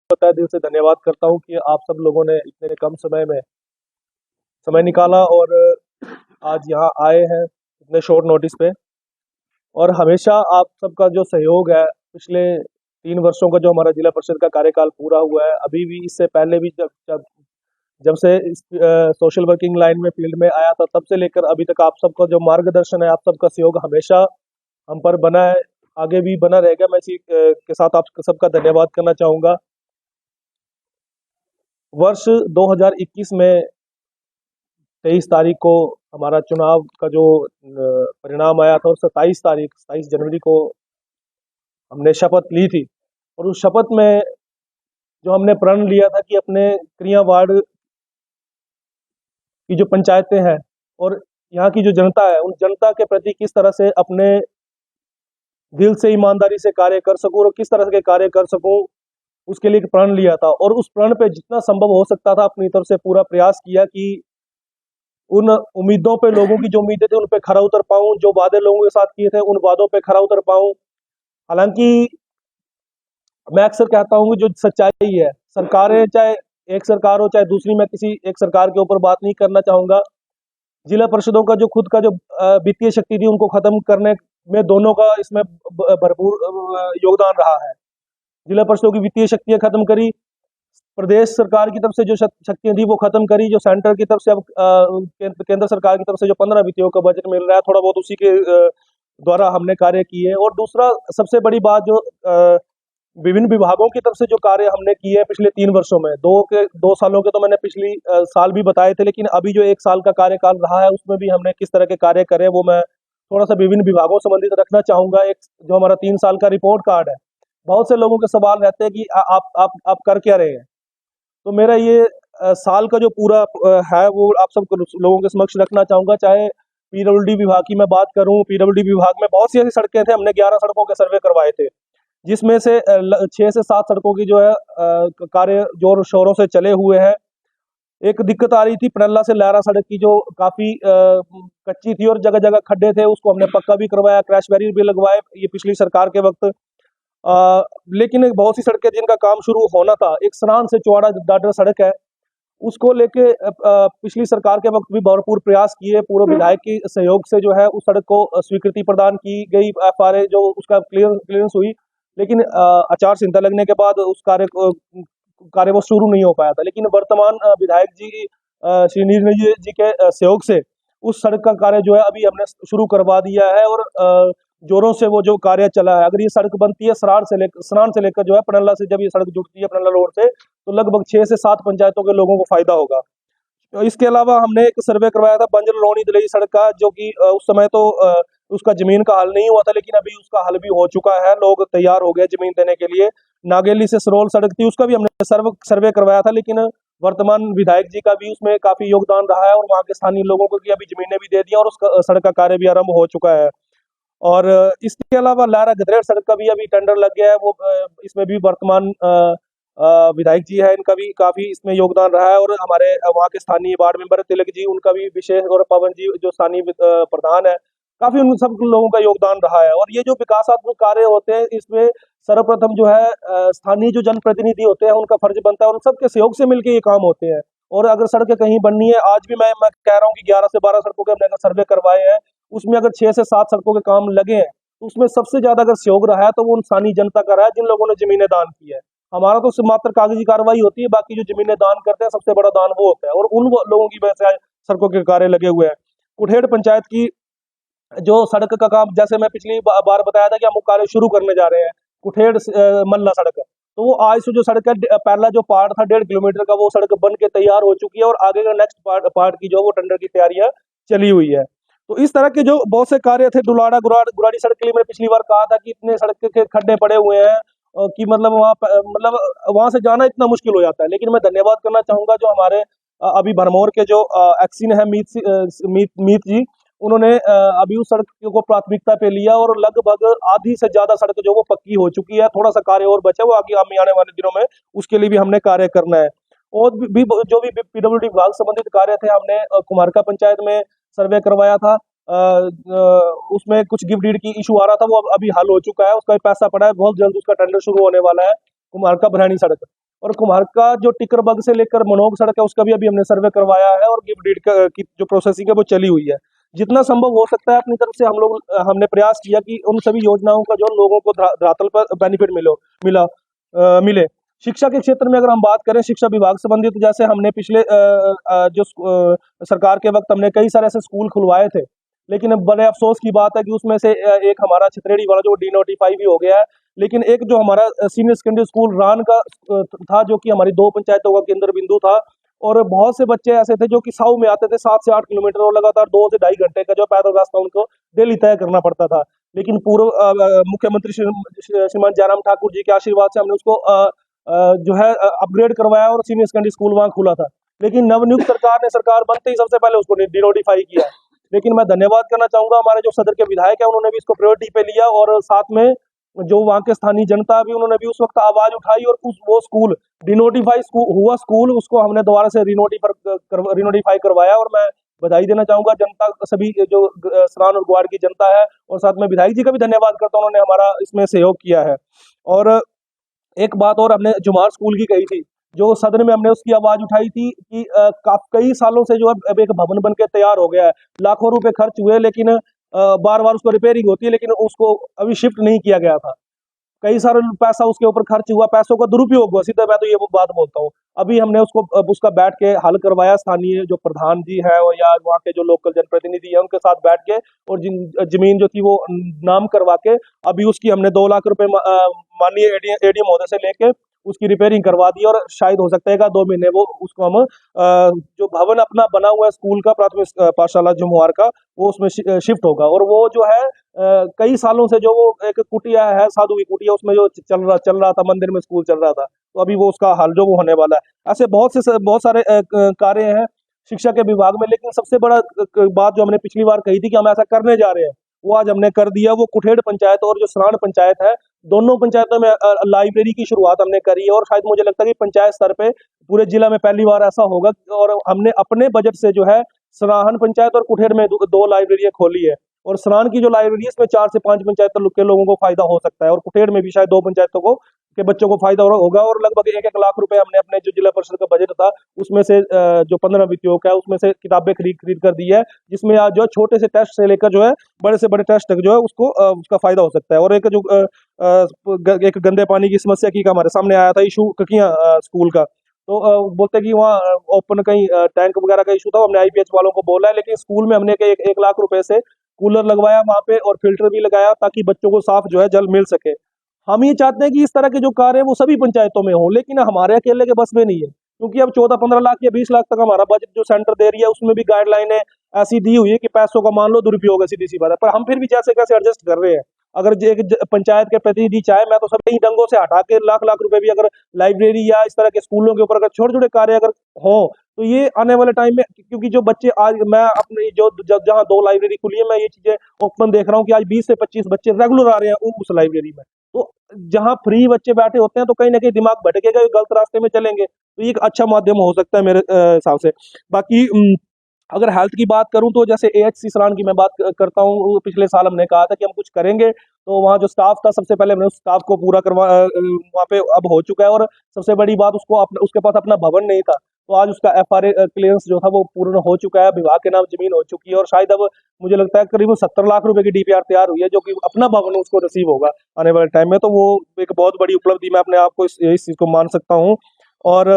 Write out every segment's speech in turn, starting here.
तहे दिल से धन्यवाद करता हूँ कि आप सब लोगों ने इतने कम समय में समय निकाला और आज यहाँ आए हैं इतने शॉर्ट नोटिस पे। और हमेशा आप सबका जो सहयोग है, पिछले 3 वर्षों का जो हमारा जिला परिषद का कार्यकाल पूरा हुआ है, अभी भी इससे पहले भी जब जब जब से इस सोशल वर्किंग लाइन में फील्ड में आया था, तब से लेकर अभी तक आप सबका जो मार्गदर्शन है, आप सबका सहयोग हमेशा हम पर बना है, आगे भी बना रहेगा। मैं इसी के साथ आप सबका धन्यवाद करना चाहूँगा। वर्ष 2021 में 23 तारीख को हमारा चुनाव का जो परिणाम आया था, और 27 जनवरी को हमने शपथ ली थी। और उस शपथ में जो हमने प्रण लिया था कि अपने क्रिया वार्ड की जो पंचायतें हैं और यहाँ की जो जनता है, उन जनता के प्रति किस तरह से अपने दिल से ईमानदारी से कार्य कर सकूं और किस तरह के कार्य कर सकूं, उसके लिए एक प्रण लिया था। और उस प्रण पे जितना संभव हो सकता था अपनी तरफ से पूरा प्रयास किया कि उन उम्मीदों पे, लोगों की जो उम्मीदें थी उन पे खरा उतर पाऊं, जो वादे लोगों के साथ किए थे उन वादों पे खरा उतर पाऊं। हालांकि मैं अक्सर कहता हूं कि जो सच्चाई है, सरकारें चाहे एक सरकार हो चाहे दूसरी, मैं किसी एक सरकार के ऊपर बात नहीं करना चाहूंगा। जिला परिषदों का जो खुद का जो वित्तीय शक्ति थी, उनको खत्म करने में दोनों का इसमें भरपूर योगदान रहा है। जिला परिषदों की वित्तीय शक्तियां खत्म करी, प्रदेश सरकार की तरफ से जो शक्तियां थी वो खत्म करी, जो सेंटर की तरफ से अब केंद्र सरकार की तरफ से जो 15 वित्तियों का बजट मिल रहा है, थोड़ा बहुत उसी के द्वारा हमने कार्य किए। और दूसरा सबसे बड़ी बात, जो विभिन्न विभागों की तरफ से जो कार्य हमने किए हैं पिछले 3 वर्षों में, 2 सालों के तो मैंने पिछली साल भी बताए थे, लेकिन अभी जो 1 साल का कार्यकाल रहा है उसमें भी हमने किस तरह के कार्य करे, वो मैं थोड़ा सा विभिन्न विभागों संबंधित रखना चाहूंगा। एक जो हमारा 3 साल का रिपोर्ट कार्ड है, बहुत से लोगों के सवाल रहते हैं कि आप कर क्या रहे हैं। तो मेरा ये साल का जो पूरा है वो आप सब लोगों के समक्ष रखना चाहूंगा। चाहे पीडब्ल्यूडी विभाग की मैं बात करूं, पीडब्ल्यूडी विभाग में बहुत सी ऐसी सड़कें थे, हमने 11 सड़कों के सर्वे करवाए थे, जिसमें से 6 से 7 सड़कों की जो है कार्य जोर शोरों से चले हुए हैं। एक दिक्कत आ रही थी पनल्ला से लहरा सड़क की, जो काफी कच्ची थी और जगह जगह खड्डे थे, उसको हमने पक्का भी करवाया, क्रैश बैरियर भी लगवाए, ये पिछली सरकार के वक्त। लेकिन बहुत सी सड़कें जिनका काम शुरू होना था, एक सनान से चौड़ा दादर सड़क है, उसको लेके पिछली सरकार के वक्त भी भरपूर प्रयास किए, पूर्व विधायक के सहयोग से जो है उस सड़क को स्वीकृति प्रदान की गई, FRA जो उसका क्लियरेंस हुई। लेकिन आचार संहिता लगने के बाद उस कार्य वो शुरू नहीं हो पाया था। लेकिन वर्तमान विधायक जी श्री नीरज जी के सहयोग से उस सड़क का कार्य जो है अभी हमने शुरू करवा दिया है, और जोरों से वो जो कार्य चला है। अगर ये सड़क बनती है सनान से लेकर जो है पनल्ला से, जब ये सड़क जुड़ती है पनल्ला रोड से, तो लगभग 6 से 7 पंचायतों के लोगों को फायदा होगा। तो इसके अलावा हमने एक सर्वे करवाया था बंजर लोनी दलई सड़क का, जो कि उस समय तो उसका जमीन का हल नहीं हुआ था, लेकिन अभी उसका हल भी हो चुका है, लोग तैयार हो गए जमीन देने के लिए। नागेली से सरोल सड़क थी, उसका भी हमने सर्वे करवाया था, लेकिन वर्तमान विधायक जी का भी उसमें काफी योगदान रहा है, और वहाँ के स्थानीय लोगों को भी अभी जमीनें भी दे दी और उस सड़क का कार्य भी आरंभ हो चुका है। और इसके अलावा लारा गधरेड़ सड़क का भी अभी टेंडर लग गया है, वो इसमें भी वर्तमान विधायक जी है, इनका भी काफी इसमें योगदान रहा है। और हमारे वहाँ के स्थानीय वार्ड मेंबर तिलक जी, उनका भी विशेष, और पवन जी जो स्थानीय प्रधान है, काफी उन सब लोगों का योगदान रहा है। और ये जो विकासात्मक कार्य होते हैं, इसमें सर्वप्रथम जो है स्थानीय जो जनप्रतिनिधि होते हैं उनका फर्ज बनता है, और उन सबके सहयोग से मिलकर ये काम होते हैं। और अगर सड़कें कहीं बननी है, आज भी मैं कह रहा हूँ कि 11 से 12 सड़कों के हमने सर्वे करवाए हैं, उसमें अगर 6 से 7 सड़कों के काम लगे हैं, तो उसमें सबसे ज्यादा अगर सहयोग रहा है तो वो उन स्थानीय जनता का रहा है, जिन लोगों ने जमीनें दान की है। हमारा तो सिर्फ मात्र कागजी कार्रवाई होती है, बाकी जो जमीनें दान करते हैं सबसे बड़ा दान वो होता है, और उन लोगों की वजह से आज सड़कों के कार्य लगे हुए हैं। कुठेड़ पंचायत की जो सड़क का काम, जैसे मैं पिछली बार बताया था कि हम वो कार्य शुरू करने जा रहे हैं, कुठेड़ मल्ला सड़क, तो वो आज से जो सड़क है, पहला जो पार्ट था 1.5 किलोमीटर का, वो सड़क बन के तैयार हो चुकी है, और आगे का नेक्स्ट पार्ट की जो वो टेंडर की तैयारियां चली हुई है। तो इस तरह के जो बहुत से कार्य थे, डुलाड़ा गुराड़ी सड़क के लिए मैंने पिछली बार कहा था कि इतने सड़क के खड्डे पड़े हुए हैं कि मतलब वहां से जाना इतना मुश्किल हो जाता है। लेकिन मैं धन्यवाद करना चाहूंगा जो हमारे अभी भरमौर के जो एक्सिन है, मीत जी, उन्होंने अभी उस सड़क को प्राथमिकता पे लिया, और लगभग आधी से ज्यादा सड़क जो वो पक्की हो चुकी है, थोड़ा सा कार्य और बचा, वो आगे आने वाले दिनों में उसके लिए भी हमने कार्य करना है। और भी जो भी पीडब्ल्यूडी विभाग संबंधित कार्य थे, हमने कुमारका पंचायत में सर्वे करवाया था, उसमें कुछ गिफ्ट डीड की इशू आ रहा था, वो अभी हल हो चुका है, उसका भी पैसा पड़ा है, बहुत जल्द उसका टेंडर शुरू होने वाला है, कुमारका भरानी सड़क। और कुम्हारका जो टिकरबग से लेकर मनोग सड़क है उसका भी अभी हमने सर्वे करवाया है, और गिफ्ट डीड की जो प्रोसेसिंग है वो चली हुई है। जितना संभव हो सकता है अपनी तरफ से हम लोग हमने प्रयास किया कि उन सभी योजनाओं का जो लोगों को धरातल पर बेनिफिट मिले। शिक्षा के क्षेत्र में अगर हम बात करें, शिक्षा विभाग संबंधित, तो जैसे हमने पिछले सरकार के वक्त हमने कई सारे ऐसे स्कूल खुलवाए थे, लेकिन अब बड़े अफसोस की बात है कि उसमें से एक हमारा छितरेड़ी वाला जो डीनोटिफाई भी हो गया है। लेकिन एक जो हमारा सीनियर सेकेंडरी स्कूल रान का था, जो कि हमारी 2 पंचायतों का केंद्र बिंदु था, और बहुत से बच्चे ऐसे थे जो कि साऊ में आते थे 7 से 8 किलोमीटर, और लगातार 2 से ढाई घंटे का जो पैदल रास्ता उनको डेली तय करना पड़ता था। लेकिन पूर्व मुख्यमंत्री श्रीमान जयराम ठाकुर जी के आशीर्वाद से हमने उसको जो है अपग्रेड करवाया और सीनियर सेकेंडरी स्कूल वहाँ खुला था। लेकिन नवनियुक्त सरकार बनते ही सबसे पहले उसको डिनोटिफाई किया। लेकिन मैं धन्यवाद करना चाहूंगा हमारे जो सदर के विधायक है, उन्होंने भी इसको प्रायोरिटी पे लिया, और साथ में जो वहाँ के स्थानीय जनता भी, उन्होंने भी उस वक्त आवाज उठाई, और वो स्कूल डिनोटिफाई हुआ स्कूल, उसको हमने दोबारा से रिनोटिफाई करवाया। और मैं बधाई देना चाहूंगा जनता, सभी जो सरान और ग्वाड़ की जनता है, और साथ में विधायक जी का भी धन्यवाद करता हूँ, उन्होंने हमारा इसमें सहयोग किया है। और एक बात और हमने जुमार स्कूल की कही थी, जो सदन में हमने उसकी आवाज उठाई थी कि कई सालों से जो है अब एक भवन बन के तैयार हो गया है, लाखों रुपए खर्च हुए, लेकिन बार बार उसको रिपेयरिंग होती है, लेकिन उसको अभी शिफ्ट नहीं किया गया था। कई सारा पैसा उसके ऊपर खर्च हुआ, पैसों का दुरुपयोग हुआ, सीधा मैं तो ये वो बात बोलता हूँ। अभी हमने उसको अब उसका बैठ के हल करवाया, स्थानीय जो प्रधान जी है और या वहाँ के जो लोकल जनप्रतिनिधि है उनके साथ बैठ के, और जमीन जो थी वो नाम करवा के, अभी उसकी हमने 2 लाख रुपए माननीय एडीएम महोदय से लेके उसकी रिपेयरिंग करवा दी, और शायद हो सकता है कि 2 महीने वो उसको हम जो भवन अपना बना हुआ है स्कूल का, प्राथमिक पाठशाला जमुआर का, वो उसमें शिफ्ट होगा। और वो जो है कई सालों से जो वो एक कुटिया है, साधु की कुटिया, उसमें जो चल रहा था, मंदिर में स्कूल चल रहा था, तो अभी वो उसका हल जो वो होने वाला है। ऐसे बहुत सारे कार्य हैं शिक्षा के विभाग में। लेकिन सबसे बड़ा बात जो हमने पिछली बार कही थी कि हम ऐसा करने जा रहे हैं, वो आज हमने कर दिया। वो कुठेड़ पंचायत और जो सराण पंचायत है, दोनों पंचायतों में लाइब्रेरी की शुरुआत हमने करी है, और शायद मुझे लगता है कि पंचायत स्तर पे पूरे जिला में पहली बार ऐसा होगा। और हमने अपने बजट से जो है सराहन पंचायत और कुठेड़ में दो लाइब्रेरियां खोली है, और सरान की जो लाइब्रेरी है इसमें 4 से 5 पंचायतों के लोगों को फायदा हो सकता है, और कुठेड़ में भी शायद 2 पंचायतों को के बच्चों को फायदा होगा। और लगभग 1-1 लाख रुपए हमने अपने जो जिला परिषद का बजट था उसमें से जो 15 वित्तीयों का है उसमें से किताबें खरीद कर दी है, जिसमें आज जो है छोटे से टेस्ट से लेकर जो है बड़े से बड़े टेस्ट तक जो है उसको उसका फायदा हो सकता है। और एक जो एक गंदे पानी की समस्या की का हमारे सामने आया था इशू ककियां स्कूल का, तो बोलते कि वहाँ ओपन कहीं टैंक वगैरह का इशू था, हमने आईपीएच वालों को बोला है। लेकिन स्कूल में हमने एक लाख रुपए से कूलर लगवाया वहाँ पे, और फिल्टर भी लगाया, ताकि बच्चों को साफ जो है जल मिल सके। हम ये चाहते हैं कि इस तरह के जो कार्य है वो सभी पंचायतों में हो, लेकिन हमारे अकेले के बस में नहीं है, क्योंकि अब 14-15 लाख या 20 लाख तक हमारा बजट जो सेंटर दे रही है, उसमें भी गाइडलाइनें ऐसी दी हुई है कि पैसों का मान लो दुरुपयोग है, सीधी सी बात है। पर हम फिर भी जैसे कैसे एडजस्ट कर रहे हैं। अगर पंचायत के प्रतिनिधि चाहे, मैं तो सब इन डंगों से हटा के लाख लाख रुपए भी अगर लाइब्रेरी या इस तरह के स्कूलों के ऊपर अगर छोटे छोटे कार्य अगर हो, तो ये आने वाले टाइम में, क्योंकि जो बच्चे आज मैं अपनी जो जहाँ 2 लाइब्रेरी खुली है, मैं ये चीजें ओपन देख रहा हूँ कि आज 20 से 25 बच्चे रेगुलर आ रहे हैं उस लाइब्रेरी में। तो जहाँ फ्री बच्चे बैठे होते हैं, तो कहीं ना कहीं दिमाग भटकेगा, ये गलत रास्ते में चलेंगे, तो ये एक अच्छा माध्यम हो सकता है मेरे हिसाब से। बाकी अगर हेल्थ की बात करूं, तो जैसे एएचसी सरान की मैं बात करता हूं, पिछले साल हमने कहा था कि हम कुछ करेंगे, तो वहाँ जो स्टाफ था सबसे पहले हमने उस स्टाफ को पूरा करवा वहाँ पे अब हो चुका है। और सबसे बड़ी बात, उसके पास अपना भवन नहीं था, तो आज उसका एफआरए क्लियरेंस जो था वो पूर्ण हो चुका है, विभाग के नाम जमीन हो चुकी है, और शायद अब मुझे लगता है करीब 70 लाख रुपए की डीपीआर तैयार हुई है, जो कि अपना भवन उसको रिसीव होगा आने वाले टाइम में। तो वो एक बहुत बड़ी उपलब्धि मैं अपने आप को इस चीज को मान सकता हूँ। और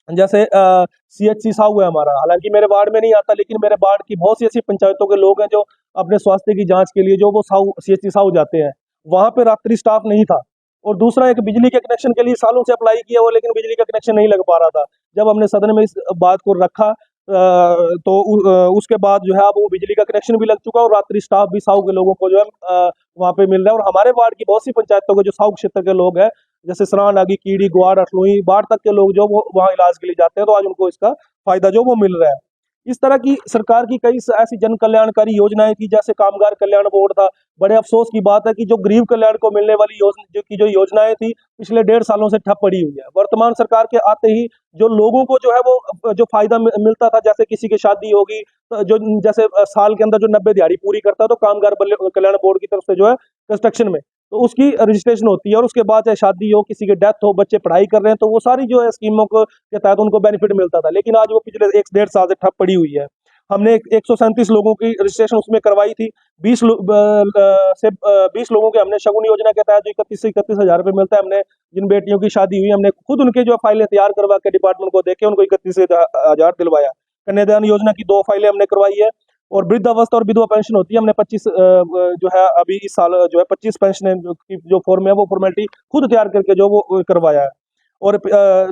जैसे सीएचसी साहू है हमारा, हालांकि मेरे वार्ड में नहीं आता, लेकिन मेरे वार्ड की बहुत सी ऐसी पंचायतों के लोग हैं जो अपने स्वास्थ्य की जांच के लिए जो वो सीएचसी साहू जाते हैं, वहां पे रात्रि स्टाफ नहीं था। और दूसरा, एक बिजली के कनेक्शन के लिए सालों से अप्लाई किया वो, लेकिन बिजली का कनेक्शन नहीं लग पा रहा था। जब हमने सदन में इस बात को रखा, तो उसके बाद जो है अब वो बिजली का कनेक्शन भी लग चुका है, और रात्रि स्टाफ भी साहू के लोगों को जो है वहाँ पे मिल रहा है। और हमारे वार्ड की बहुत सी पंचायतों के जो साहू क्षेत्र के लोग हैं, जैसे सरान आगे कीड़ी ग्वाड़ अठलुई बाढ़ तक के लोग जो वो वहाँ इलाज के लिए जाते हैं, तो आज उनको इसका फायदा जो वो मिल रहा है। इस तरह की सरकार की कई ऐसी जन कल्याणकारी योजनाएं थी, जैसे कामगार कल्याण बोर्ड था। बड़े अफसोस की बात है कि जो गरीब कल्याण को मिलने वाली जो योजनाएं थी, पिछले 1.5 सालों से ठप पड़ी हुई है। वर्तमान सरकार के आते ही जो लोगों को जो है वो जो फायदा मिलता था, जैसे किसी की शादी होगी, तो जो जैसे साल के अंदर जो 90 दिहाड़ी पूरी करता है, तो कामगार कल्याण बोर्ड की तरफ से जो है कंस्ट्रक्शन में तो उसकी रजिस्ट्रेशन होती है, और उसके बाद चाहे शादी हो, किसी की डेथ हो, बच्चे पढ़ाई कर रहे हैं, तो वो सारी जो है स्कीमों के तहत उनको बेनिफिट मिलता था। लेकिन आज वो पिछले 1 से 1.5 साल से ठप पड़ी हुई है। हमने 137 लोगों की रजिस्ट्रेशन उसमें करवाई थी। 20 लोगों के हमने शगुन योजना के तहत जो 31 से 31 हज़ार रुपये मिलता है, हमने जिन बेटियों की शादी हुई, हमने खुद उनके जो फाइलें तैयार करवा के डिपार्टमेंट को देके उनको 31 हज़ार दिलवाया। कन्यादान योजना की 2 फाइलें हमने करवाई है। और वृद्धावस्था और विधवा पेंशन होती है, हमने 25 जो है अभी इस साल जो है 25 पेंशन की जो फॉर्म है वो फॉर्मेलिटी खुद तैयार करके जो वो करवाया है। और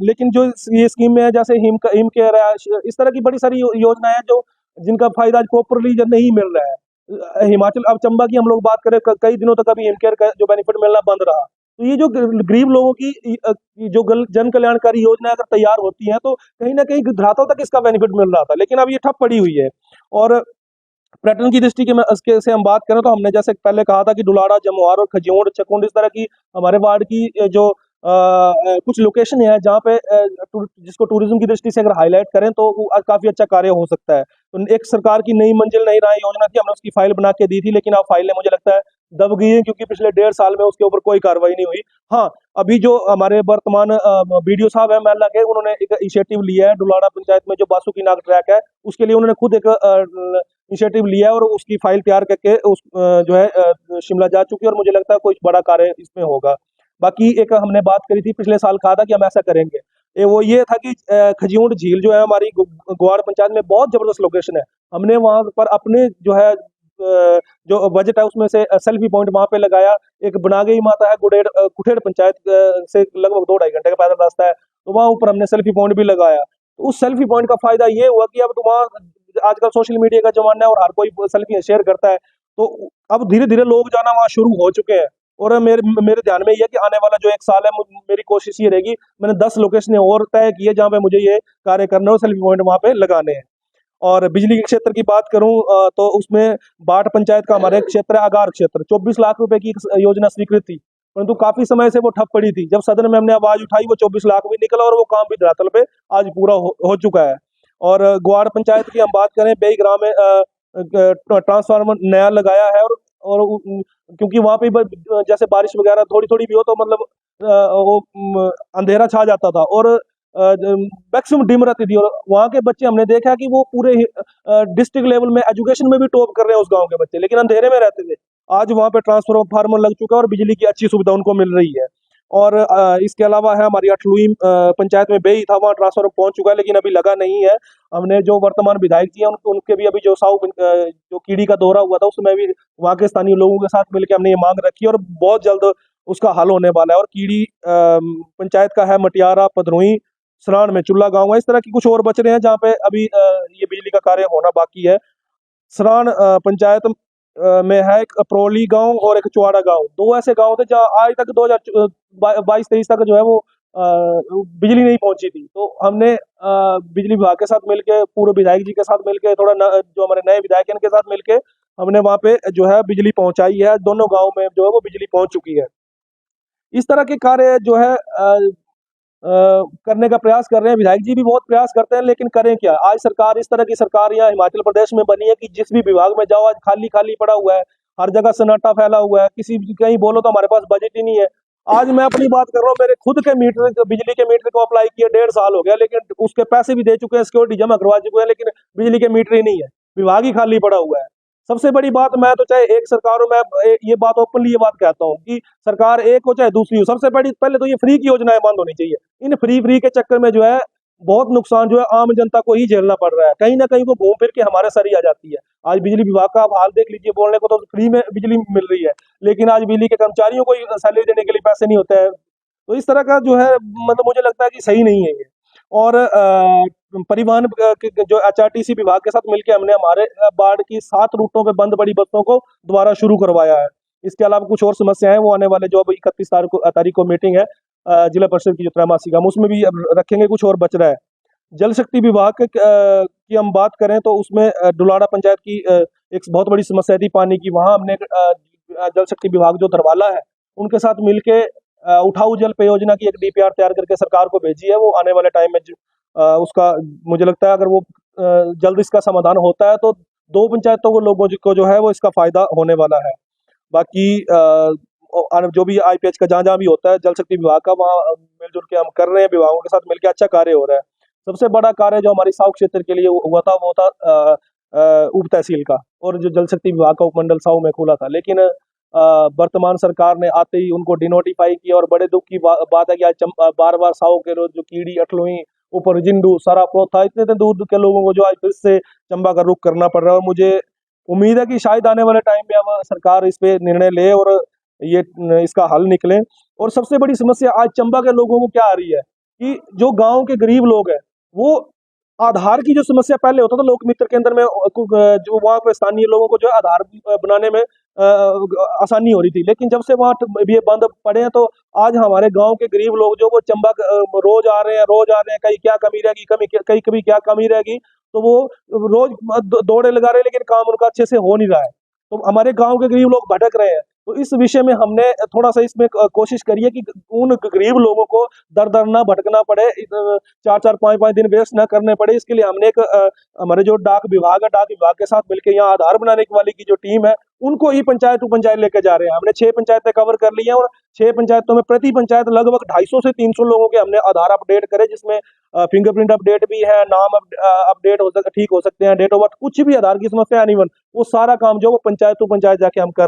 लेकिन जो ये स्कीम में है, जैसे हिम केयर है, इस तरह की बड़ी सारी योजनाएं हैं जो जिनका फायदा आज प्रॉपरली नहीं मिल रहा है। हिमाचल, अब चंबा की हम लोग बात करें, कई दिनों तक अभी हिम केयर का जो बेनिफिट मिलना बंद रहा। तो ये जो गरीब लोगों की जो जन कल्याणकारी योजना अगर तैयार होती है, तो कहीं ना कहीं धरातल तक इसका बेनिफिट मिल रहा था, लेकिन अब ये ठप पड़ी हुई है। और पर्यटन की दृष्टि के में इसके से हम बात करें, तो हमने जैसे पहले कहा था कि डुलाड़ा, जमुआर और खजियोड़, चकुंड, इस तरह की हमारे वार्ड की जो कुछ लोकेशन है जहाँ पे जिसको टूरिज्म की दृष्टि से अगर हाईलाइट करें तो वो काफी अच्छा कार्य हो सकता है। तो एक सरकार की नई मंजिल नई राह योजना थी, हमने उसकी फाइल बना के दी थी, लेकिन अब फाइलें मुझे लगता है दब गई है, क्योंकि पिछले 1.5 साल में उसके ऊपर कोई कार्रवाई नहीं हुई। हाँ, अभी जो हमारे वर्तमान बीडीओ साहब है मैला के, उन्होंने एक इनिशिएटिव लिया है डुलाड़ा पंचायत में जो बासुकीनाग ट्रैक है, उसके लिए उन्होंने खुद एक इनिशिएटिव लिया है, और उसकी फाइल तैयार करके जो है शिमला जा चुकी है, और मुझे लगता है कोई बड़ा कार्य इसमें होगा। बाकी एक हमने बात करी थी पिछले साल, कहा था कि हम ऐसा करेंगे। वो ये था कि खजियोड़ झील जो है हमारी ग्वाड़ पंचायत में बहुत जबरदस्त लोकेशन है। हमने वहां पर अपने जो है जो बजट है उसमें से सेल्फी पॉइंट वहां पे लगाया। एक बनागई माता है गुडेड़ कुठेड़ पंचायत से लगभग 2-2.5 घंटे का पैदल रास्ता है, तो वहां ऊपर हमने सेल्फी पॉइंट भी लगाया। तो उस सेल्फी पॉइंट का फायदा ये हुआ कि अब तो वहाँ आजकल सोशल मीडिया का जमाना है और हर कोई सेल्फी शेयर करता है, तो अब धीरे धीरे लोग जाना वहाँ शुरू हो चुके हैं। और मेरे मेरे ध्यान में ये है कि आने वाला जो 1 साल है, मेरी कोशिश ये रहेगी, मैंने 10 लोकेशनें और तय की है जहाँ पे मुझे ये कार्य करना है और सेल्फी पॉइंट वहाँ पे लगाने हैं। और बिजली के क्षेत्र की बात करूं तो उसमें बाढ़ पंचायत का हमारे क्षेत्र है अगार क्षेत्र, 24 लाख रुपए की एक योजना स्वीकृत थी, परंतु काफी समय से वो ठप पड़ी थी। जब सदन में हमने आवाज उठाई, वो 24 लाख भी निकला, और वो काम भी धरातल पे आज पूरा हो चुका है। और ग्वाड़ पंचायत की हम बात करें, बेई ग्राम में ट्रांसफार्मर नया लगाया है, क्योंकि वहां पे जैसे बारिश वगैरह थोड़ी थोड़ी भी हो, तो मतलब वो अंधेरा छा जाता था, और मैक्सिमम डिम रहती थी, और वहाँ के बच्चे हमने देखा कि वो पूरे डिस्ट्रिक्ट लेवल में एजुकेशन में भी टॉप कर रहे हैं उस गांव के बच्चे, लेकिन अंधेरे में रहते थे। आज वहाँ पे ट्रांसफार्मर लग चुका है और बिजली की अच्छी सुविधा उनको मिल रही है। और इसके अलावा है हमारी अठलुई पंचायत में बेई था, वहाँ ट्रांसफार्मर पहुंच चुका है, लेकिन अभी लगा नहीं है। हमने जो वर्तमान विधायक जी हैं उनके भी अभी जो जो कीड़ी का दौरा हुआ था, उसमें भी वहाँ के स्थानीय लोगों के साथ मिलकर हमने ये मांग रखी है, और बहुत जल्द उसका हल होने वाला है। और कीड़ी पंचायत का है मटियारा, पधरोई, सराण में चुल्ला गांव है, इस तरह की कुछ और बच रहे हैं जहाँ पे अभी ये बिजली का कार्य होना बाकी है। सराण पंचायत में है एक अप्रोली गांव और एक चुआड़ा गांव, दो ऐसे गांव थे जहाँ आज तक 2022-23 तक जो है वो बिजली नहीं पहुंची थी। तो हमने बिजली विभाग के साथ मिलके, पूर्व विधायक जी के साथ मिलके, थोड़ा जो हमारे नए विधायक हैं इनके साथ मिलके हमने वहाँ पे जो है बिजली पहुंचाई है। दोनों गाँव में जो है वो बिजली पहुंच चुकी है। इस तरह के कार्य जो है करने का प्रयास कर रहे हैं, विधायक जी भी बहुत प्रयास करते हैं, लेकिन करें क्या। आज सरकार, इस तरह की सरकार यहाँ हिमाचल प्रदेश में बनी है कि जिस भी विभाग में जाओ आज खाली खाली पड़ा हुआ है, हर जगह सन्नाटा फैला हुआ है, किसी कहीं बोलो तो हमारे पास बजट ही नहीं है। आज मैं अपनी बात कर रहा हूँ, मेरे खुद के मीटर, बिजली के मीटर को अप्लाई किए 1.5 साल हो गया, लेकिन उसके पैसे भी दे चुके हैं, सिक्योरिटी जमा करवा चुके हैं, लेकिन बिजली के मीटर ही नहीं है, विभाग ही खाली पड़ा हुआ है। सबसे बड़ी बात, मैं तो चाहे एक सरकार हो, मैं ये बात ओपनली ये बात कहता हूँ कि सरकार एक हो चाहे दूसरी हो, सबसे बड़ी पहले तो ये फ्री की योजनाएं बंद होनी चाहिए। इन फ्री फ्री के चक्कर में जो है बहुत नुकसान जो है आम जनता को ही झेलना पड़ रहा है, कहीं ना कहीं वो घूम फिर के हमारे सर ही आ जाती है। आज बिजली विभाग का आप हाल देख लीजिए, बोलने को तो फ्री में बिजली मिल रही है, लेकिन आज बिजली के कर्मचारियों को सैलरी देने के लिए पैसे नहीं होते हैं। तो इस तरह का जो है मतलब मुझे लगता है कि सही नहीं है ये। और परिवहन जो एचआरटीसी विभाग के साथ मिलकर हमने हमारे बाढ़ की 7 रूटों पे बंद पड़ी बसों को दोबारा शुरू करवाया है। इसके अलावा कुछ और समस्याएं हैं, वो आने वाले जो अब 31 तारीख को मीटिंग है जिला परिषद की जो त्रैमासिक, हम उसमें भी अब रखेंगे, कुछ और बच रहा है। जल शक्ति विभाग की हम बात करें तो उसमें डुलाड़ा पंचायत की एक बहुत बड़ी समस्या थी पानी की। वहाँ हमने जल शक्ति विभाग जो धरवाला है उनके साथ मिलके उठाऊ जल परियोजना की एक डीपीआर तैयार करके सरकार को भेजी है। वो आने वाले टाइम में उसका मुझे लगता है अगर वो जल्द इसका समाधान होता है तो 2 पंचायतों को लोगों को जो है वो इसका फायदा होने वाला है। बाकी और जो भी आईपीएच का जहाँ-जहाँ भी होता है जल शक्ति विभाग का, वहाँ मिल-जुल के हम कर रहे हैं, विभागों के साथ मिलके अच्छा कार्य हो रहा है। सबसे बड़ा कार्य जो हमारी साहो क्षेत्र के लिए हुआ था वो था उप तहसील का, और जो जल शक्ति विभाग का उपमंडल साहो में खुला था। लेकिन वर्तमान सरकार ने आते ही उनको डिनोटिफाई किया, और बड़े दुःख की बात है कि आज बार-बार साहो के लोग जो कीड़ी, अठलोई, ऊपर जिंडू, सराफो था, इतने-इतने दूर के लोगों को जो आज फिर से चंबा का रुख करना पड़ रहा है। और मुझे उम्मीद है कि शायद आने वाले टाइम में अब सरकार इस पे निर्णय ले और ये इसका हल निकले। और सबसे बड़ी समस्या आज चंबा के लोगों को क्या आ रही है कि जो गाँव के गरीब लोग हैं, वो आधार की जो समस्या पहले होता था लोक मित्र केंद्र में, जो वहाँ पे स्थानीय लोगों को जो है आधार बनाने में आसानी हो रही थी। लेकिन जब से वहाँ ये बंद पड़े हैं, तो आज हमारे गाँव के गरीब लोग जो वो चंबा रोज आ रहे हैं, कहीं क्या कमी रहेगी, कहीं कभी क्या कमी रहेगी, तो वो रोज दौड़े लगा रहे हैं, लेकिन काम उनका अच्छे से हो नहीं रहा है। तो हमारे गाँव के गरीब लोग भटक रहे हैं। तो इस विषय में हमने थोड़ा-सा इसमें कोशिश करी है कि उन गरीब लोगों को दर-दर ना भटकना पड़े, 4-4 5-5 दिन वेस्ट ना करने पड़े। इसके लिए हमने हमारे जो डाक विभाग है, डाक विभाग के साथ मिलके यहाँ आधार बनाने वाली की जो टीम है, उनको ही पंचायत टू पंचायत लेके जा रहे हैं। हमने 6 पंचायतें कवर कर ली हैं, और 6 पंचायतों में प्रति पंचायत लगभग 250 से 300 लोगों के हमने आधार अपडेट करे, जिसमें फिंगरप्रिंट अपडेट भी है, नाम अपडेट ठीक हो सकते हैं, डेट ऑफ बर्थ, कुछ भी आधार की समस्या है, एनीवन, वो सारा काम जो वो पंचायत टू पंचायत जाके हम कर